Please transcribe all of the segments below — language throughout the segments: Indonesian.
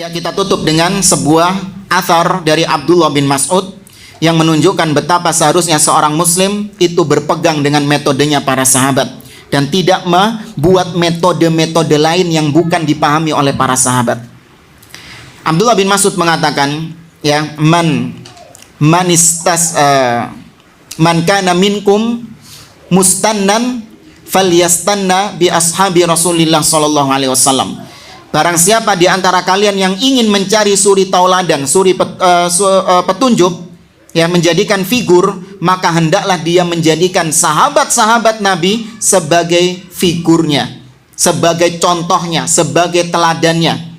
Ya, kita tutup dengan sebuah athar dari Abdullah bin Mas'ud yang menunjukkan betapa seharusnya seorang muslim itu berpegang dengan metodenya para sahabat dan tidak membuat metode-metode lain yang bukan dipahami oleh para sahabat. Abdullah bin Mas'ud mengatakan, ya, man kana minkum mustannan falyastanna bi ashabi Rasulillah sallallahu alaihi wasallam. Barang siapa di antara kalian yang ingin mencari suri tauladan, petunjuk, ya, menjadikan figur, maka hendaklah dia menjadikan sahabat-sahabat Nabi sebagai figurnya, sebagai contohnya, sebagai teladannya.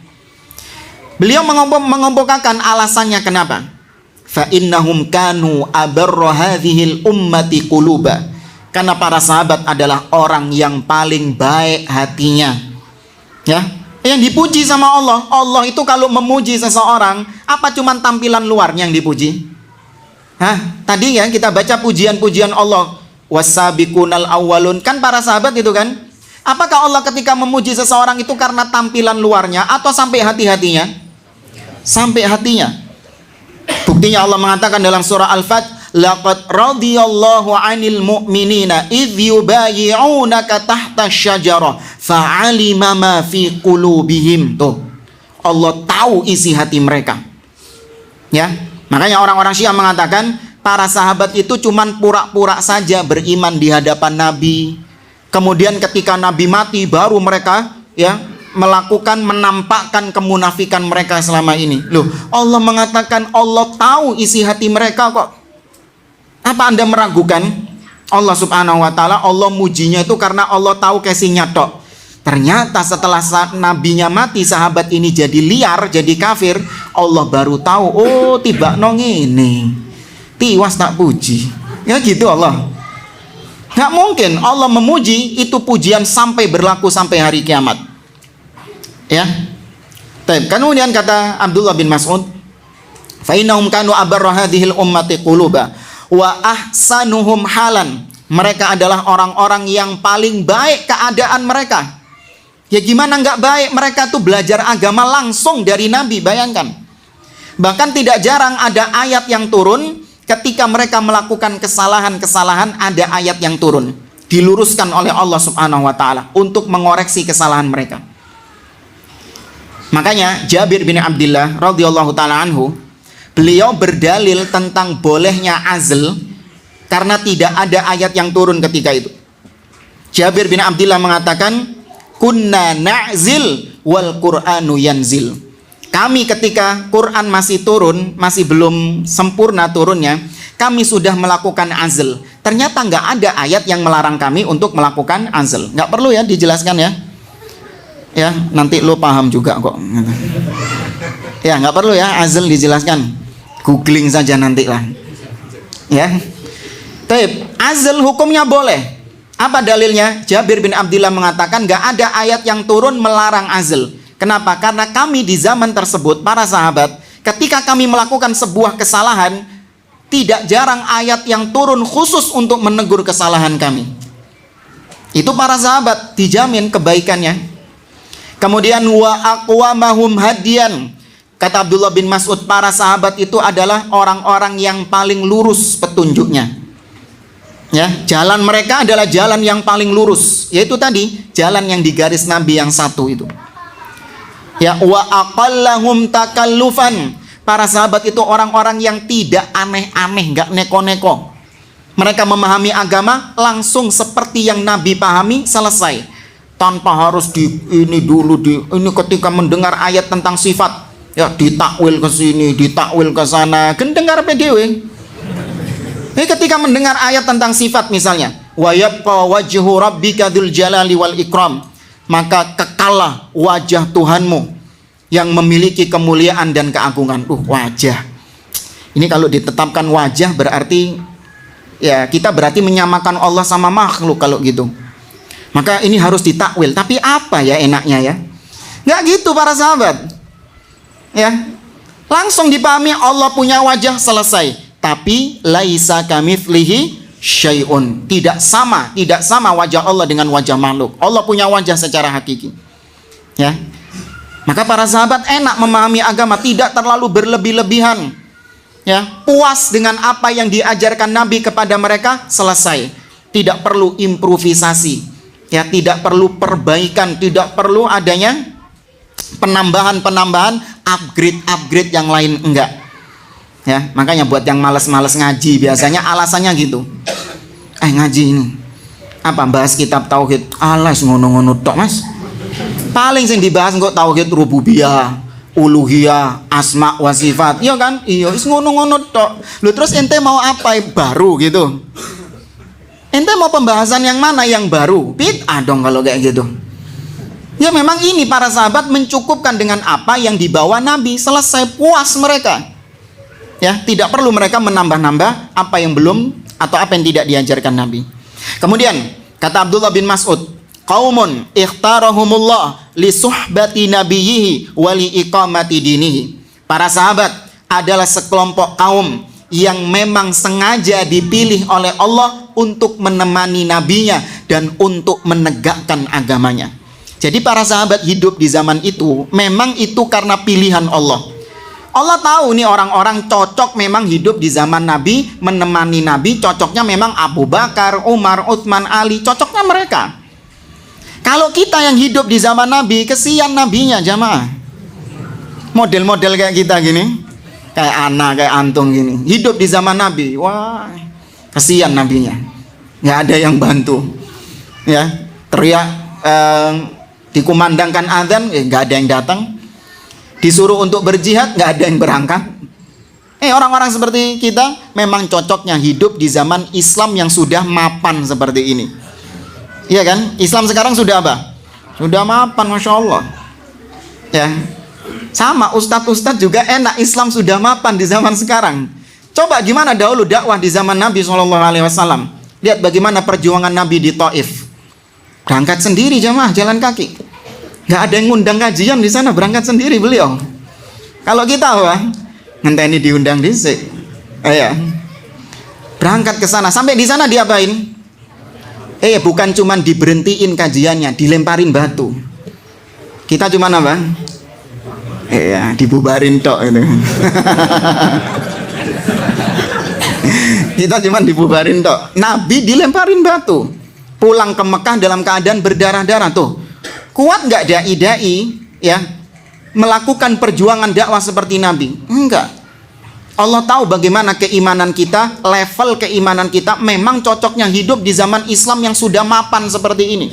Beliau mengemukakan alasannya kenapa. Fa innahum kanu abarra hadhil ummati quluba. Karena para sahabat adalah orang yang paling baik hatinya. Ya, yang dipuji sama Allah. Allah itu kalau memuji seseorang, apa cuman tampilan luarnya yang dipuji? Tadi ya kita baca pujian-pujian Allah. Wasabiqunal awwalun, kan para sahabat itu kan? Apakah Allah ketika memuji seseorang itu karena tampilan luarnya atau sampai hati-hatinya? Sampai hatinya. Buktinya Allah mengatakan dalam surah Al-Fat, laqad radiyallahu 'anil mu'minina idh yubayyi'unaka tahta syajarah fa'alima ma fi qulubihim. Tuh, Allah tahu isi hati mereka. Ya, makanya orang-orang Syiah mengatakan para sahabat itu cuman pura-pura saja beriman di hadapan Nabi. Kemudian ketika Nabi mati baru mereka, ya, menampakkan kemunafikan mereka selama ini. Loh, Allah mengatakan Allah tahu isi hati mereka kok. Apa Anda meragukan Allah subhanahu wa ta'ala? Allah mujinya itu karena Allah tahu casingnya tok. Ternyata setelah nabinya mati, sahabat ini jadi liar, jadi kafir. Allah baru tahu, oh tiba nong ini tiwas tak puji. Ya gitu Allah. Nggak mungkin Allah memuji itu pujian sampai berlaku sampai hari kiamat. Ya. Kemudian kata Abdullah bin Mas'ud, fa innahum kanu abarra hadhil ummati quluba wa ahsanuhum halan. Mereka adalah orang-orang yang paling baik keadaan mereka. Ya gimana nggak baik? Mereka tuh belajar agama langsung dari Nabi, bayangkan. Bahkan tidak jarang ada ayat yang turun ketika mereka melakukan kesalahan-kesalahan, ada ayat yang turun diluruskan oleh Allah subhanahu wa ta'ala untuk mengoreksi kesalahan mereka. Makanya Jabir bin Abdullah radhiyallahu ta'ala anhu, beliau berdalil tentang bolehnya azl karena tidak ada ayat yang turun ketika itu. Jabir bin Abdullah mengatakan, kunna na'zil wal qur'anu yanzil. Kami ketika Quran masih turun, masih belum sempurna turunnya, kami sudah melakukan azl. Ternyata nggak ada ayat yang melarang kami untuk melakukan azl. Nggak perlu ya dijelaskan ya. Ya, nanti lo paham juga kok. Ya, nggak perlu ya azl dijelaskan. Googling saja nanti lah. Ya. Tapi azl hukumnya boleh. Apa dalilnya? Jabir bin Abdullah mengatakan nggak ada ayat yang turun melarang azl. Kenapa? Karena kami di zaman tersebut, para sahabat, ketika kami melakukan sebuah kesalahan, tidak jarang ayat yang turun khusus untuk menegur kesalahan kami. Itu para sahabat dijamin kebaikannya. Kemudian wa aqwamahum hadiyan. Kata Abdullah bin Mas'ud, para sahabat itu adalah orang-orang yang paling lurus petunjuknya. Ya, jalan mereka adalah jalan yang paling lurus, yaitu tadi jalan yang digaris Nabi yang satu itu. Ya, wa aqallahum takallufan. Para sahabat itu orang-orang yang tidak aneh-aneh, enggak neko-neko. Mereka memahami agama langsung seperti yang Nabi pahami, selesai. Tanpa harus ini ketika mendengar ayat tentang sifat, ya ditakwil ke sini, ditakwil ke sana, dengar PDW. Ini ketika mendengar ayat tentang sifat misalnya, wa yabqa wajhu rabbika dzul jalali wal ikram, maka kekalah wajah Tuhanmu yang memiliki kemuliaan dan keagungan. Wajah. Ini kalau ditetapkan wajah berarti ya kita berarti menyamakan Allah sama makhluk kalau gitu. Maka ini harus ditakwil. Tapi apa ya enaknya ya? Nggak gitu para sahabat. Ya, langsung dipahami Allah punya wajah, selesai. Tapi laisa kamitslihi syai'un. Tidak sama wajah Allah dengan wajah makhluk. Allah punya wajah secara hakiki. Ya. Maka para sahabat enak memahami agama, tidak terlalu berlebih-lebihan. Ya, puas dengan apa yang diajarkan Nabi kepada mereka, selesai. Tidak perlu improvisasi. Ya, tidak perlu perbaikan, tidak perlu adanya penambahan-penambahan, upgrade yang lain, enggak. Ya, makanya buat yang malas-malas ngaji biasanya alasannya gitu. Ngaji ini apa, bahas kitab tauhid, alas ngono-ngono tok Mas. Paling sing dibahas kok tauhid rububiyah, uluhiyah, asma wa sifat. Iya kan? Iya, is ngono-ngono tok. Lu terus ente mau apa baru gitu? Ente mau pembahasan yang mana yang baru? Bid'ah dong kalau kayak gitu. Ya memang ini para sahabat mencukupkan dengan apa yang dibawa Nabi, selesai, puas mereka. Ya, tidak perlu mereka menambah-nambah apa yang belum atau apa yang tidak diajarkan Nabi. Kemudian kata Abdullah bin Mas'ud, qaumun ikhtarahumullah li suhbati nabiyhi wa li iqamati dinihi. Para sahabat adalah sekelompok kaum yang memang sengaja dipilih oleh Allah untuk menemani nabinya dan untuk menegakkan agamanya. Jadi para sahabat hidup di zaman itu memang itu karena pilihan Allah. Allah tahu nih orang-orang cocok memang hidup di zaman Nabi, menemani Nabi, cocoknya memang Abu Bakar, Umar, Utsman, Ali, cocoknya mereka. Kalau kita yang hidup di zaman Nabi, kesian nabinya jamaah. Model-model kayak kita gini, kayak Ana, kayak Antung gini, hidup di zaman Nabi, wah, kesian nabinya. Nggak ada yang bantu. Ya, teriak, dikumandangkan azan, nggak ada yang datang. Disuruh untuk berjihad, nggak ada yang berangkat. Orang-orang seperti kita memang cocoknya hidup di zaman Islam yang sudah mapan seperti ini. Iya kan? Islam sekarang sudah apa? Sudah mapan, Masya Allah. Ya, sama ustadz-ustadz juga enak, Islam sudah mapan di zaman sekarang. Coba gimana dahulu dakwah di zaman Nabi SAW. Lihat bagaimana perjuangan Nabi di Taif. Berangkat sendiri jamaah, jalan kaki. Nggak ada yang ngundang kajian di sana, berangkat sendiri beliau. Kalau kita ngenteni diundang dhisik. Berangkat ke sana, sampai di sana diapain? Bukan cuman diberhentiin kajiannya, dilemparin batu. Kita cuman apa? Dibubarin tok itu. Kita cuman dibubarin tok. Nabi dilemparin batu. Pulang ke Mekah dalam keadaan berdarah-darah tuh. Kuat nggak dai-dai ya melakukan perjuangan dakwah seperti Nabi? Enggak. Allah tahu bagaimana keimanan kita, level keimanan kita memang cocoknya hidup di zaman Islam yang sudah mapan seperti ini.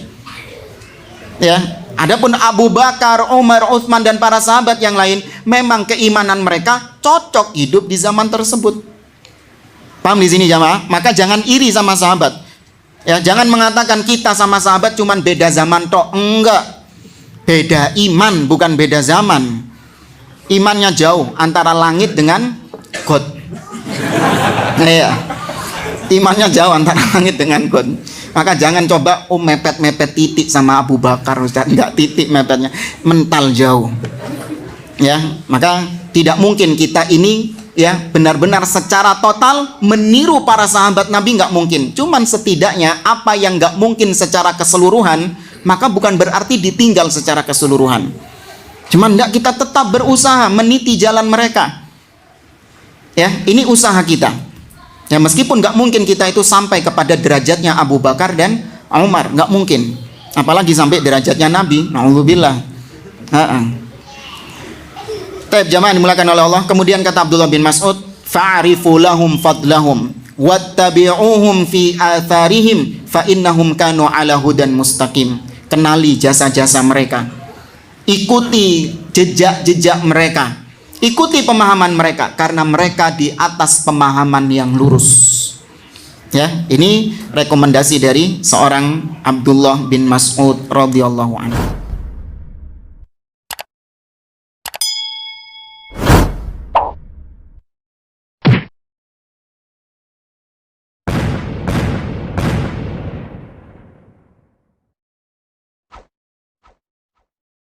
Ya, adapun Abu Bakar, Umar, Utsman dan para sahabat yang lain, memang keimanan mereka cocok hidup di zaman tersebut. Paham di sini jamaah? Maka jangan iri sama sahabat. Ya, jangan mengatakan kita sama sahabat cuman beda zaman tok. Enggak. Beda iman, bukan beda zaman. Imannya jauh antara langit dengan God. Iya. Imannya jauh antara langit dengan God. Maka jangan coba mepet-mepet titik sama Abu Bakar, Ustaz. Enggak titik mepetnya, mental jauh. Ya, maka tidak mungkin kita ini ya benar-benar secara total meniru para sahabat Nabi, nggak mungkin. Cuman setidaknya apa yang nggak mungkin secara keseluruhan, maka bukan berarti ditinggal secara keseluruhan. Cuman enggak, kita tetap berusaha meniti jalan mereka. Ya, ini usaha kita. Ya, meskipun nggak mungkin kita itu sampai kepada derajatnya Abu Bakar dan Umar, nggak mungkin. Apalagi sampai derajatnya Nabi. Na'udzubillah. Taib jamaah dimulakan oleh Allah. Kemudian kata Abdullah bin Mas'ud, fa'arifu lahum fadlahum wattabi'uhum fi atharihim fa innahum kanu ala hudan mustaqim. Kenali jasa-jasa mereka, ikuti jejak-jejak mereka, ikuti pemahaman mereka, karena mereka di atas pemahaman yang lurus. Ya, ini rekomendasi dari seorang Abdullah bin Mas'ud radhiyallahu anhu.